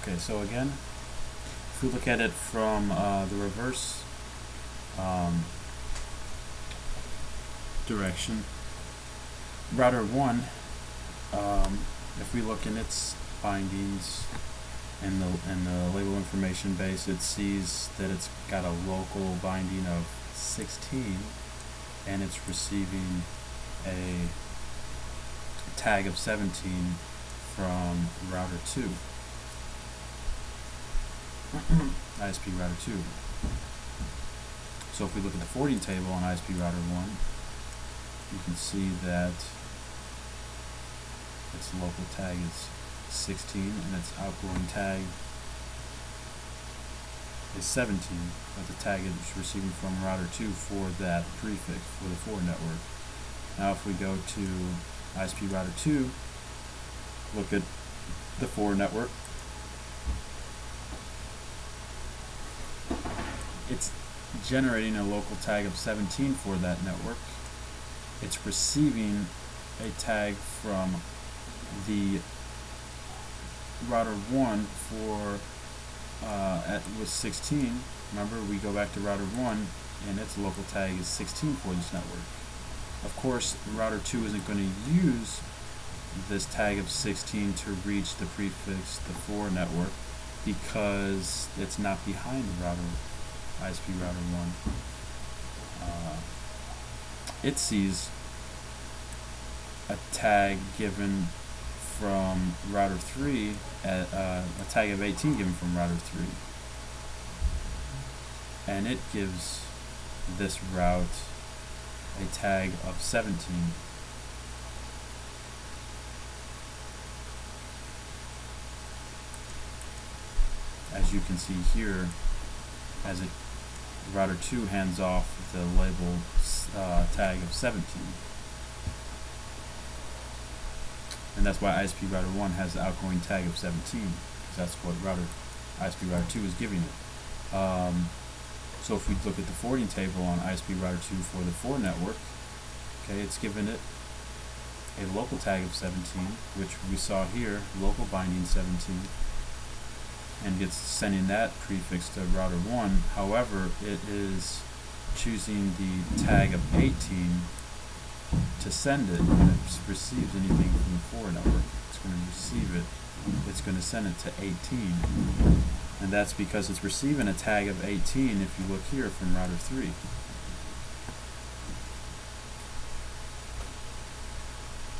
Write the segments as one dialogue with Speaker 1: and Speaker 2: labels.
Speaker 1: Okay, so again, if we look at it from the reverse direction, router 1, if we look in its bindings and the label information base, it sees that it's got a local binding of 16 and it's receiving a tag of 17 from router 2, ISP router 2. So if we look at the forwarding table on ISP router 1, you can see that its local tag is 16 and its outgoing tag is 17, but the tag is receiving from router 2 for that prefix for the forward network. Now if we go to ISP router 2, look at the forward network, it's generating a local tag of 17 for that network. It's receiving a tag from the router 1 for with 16. Remember, we go back to router 1 and its local tag is 16 for this network. Of course, router 2 isn't going to use this tag of 16 to reach the prefix, the 4 network, because it's not behind the router, ISP router 1. It sees a tag given from router 3, a tag of 18 given from router 3, and it gives this route a tag of 17. As you can see here, as router 2 hands off the label tag of 17. And that's why ISP router 1 has the outgoing tag of 17, because that's what ISP router 2 is giving it. So if we look at the forwarding table on ISP router 2 for the 4 network, okay, it's given it a local tag of 17, which we saw here, local binding 17, and it's sending that prefix to router 1. However, it is choosing the tag of 18 to send it when it receives anything from the forward network. It's going to receive it, it's going to send it to 18. And that's because it's receiving a tag of 18 if you look here from router 3.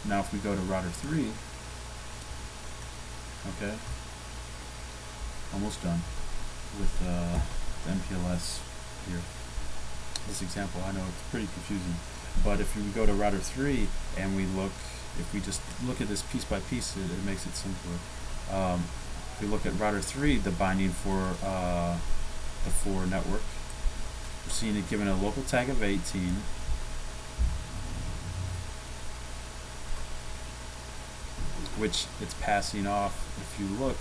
Speaker 1: Now if we go to router 3, okay, almost done with the MPLS here. This example, I know it's pretty confusing, but if we go to router 3 and we look, if we just look at this piece by piece, it makes it simpler. If we look at router 3, the binding for the 4 network, we're seeing it given a local tag of 18, which it's passing off. If you look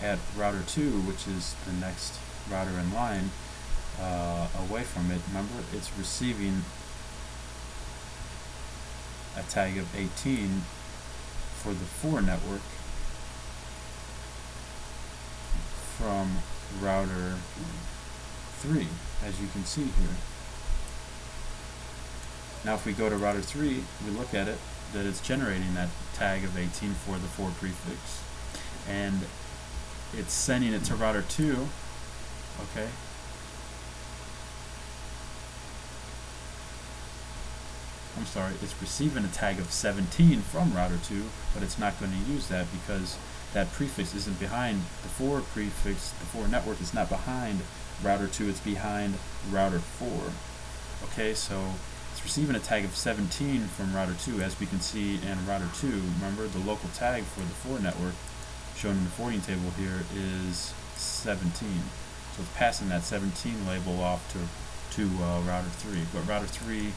Speaker 1: at router 2, which is the next router in line away from it, remember, it's receiving a tag of 18 for the 4 network from router 3, as you can see here. Now if we go to router 3, we look at it, that it's generating that tag of 18 for the 4 prefix, and it's sending it to router 2, okay? I'm sorry, it's receiving a tag of 17 from router 2, but it's not going to use that because that prefix isn't behind the 4 prefix. The 4 network is not behind router 2, it's behind router 4. Okay, so it's receiving a tag of 17 from router 2, as we can see in router 2. Remember, the local tag for the 4 network shown in the forwarding table here is 17. So it's passing that 17 label off to router 3. But router 3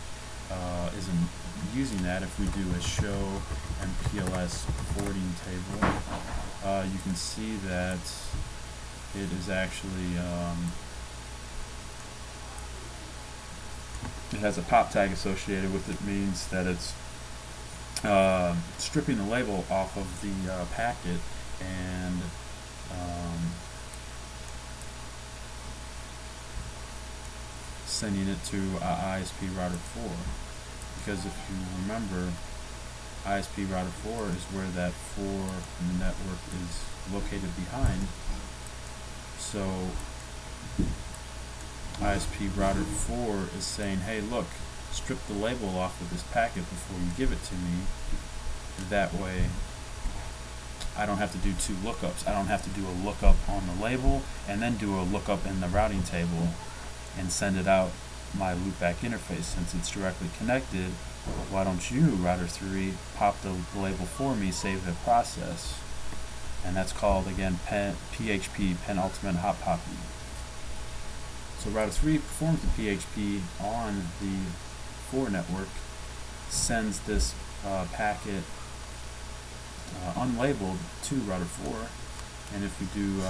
Speaker 1: isn't using that. If we do a show MPLS forwarding table, you can see that it is actually it has a pop tag associated with it. Means that it's stripping the label off of the packet and sending it to ISP router 4, because if you remember, ISP router 4 is where that 4 network is located behind. So ISP router 4 is saying, hey, look, strip the label off of this packet before you give it to me. That way I don't have to do two lookups. I don't have to do a lookup on the label and then do a lookup in the routing table and send it out my loopback interface. Since it's directly connected, why don't you, router 3, pop the label for me, save the process. And that's called, again, PHP, penultimate hot popping. So router 3 performs the PHP on the 4 network, sends this packet unlabeled to router 4, and if we do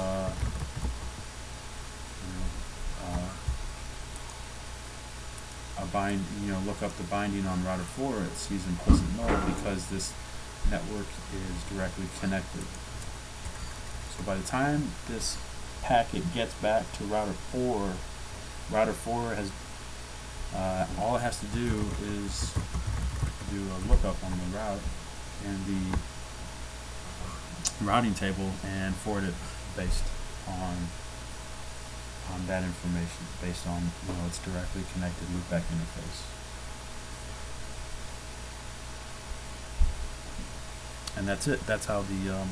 Speaker 1: look up the binding on router 4, it sees implicit null because this network is directly connected. So by the time this packet gets back to router 4 has all it has to do is do a lookup on the route and the routing table and forward it based on that information, based on its directly connected loopback interface. And that's it. That's how the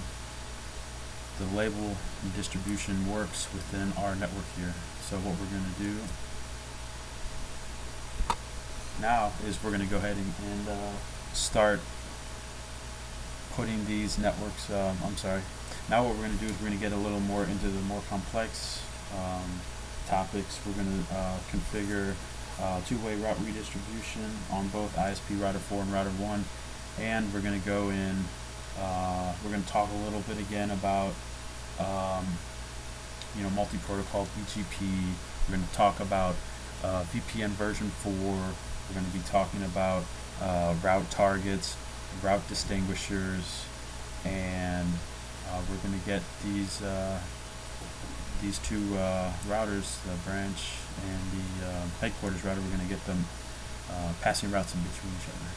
Speaker 1: label distribution works within our network here. So what we're going to do now is we're going to go ahead and start putting these networks, now what we're going to do is we're going to get a little more into the more complex topics. We're going to configure two-way route redistribution on both ISP router 4 and router 1, and we're going to go in, we're going to talk a little bit again about multi-protocol BGP. We're going to talk about VPN version 4. We're going to be talking about route targets, route distinguishers, and we're going to get these two routers, the branch and the headquarters router, we're going to get them passing routes in between each other.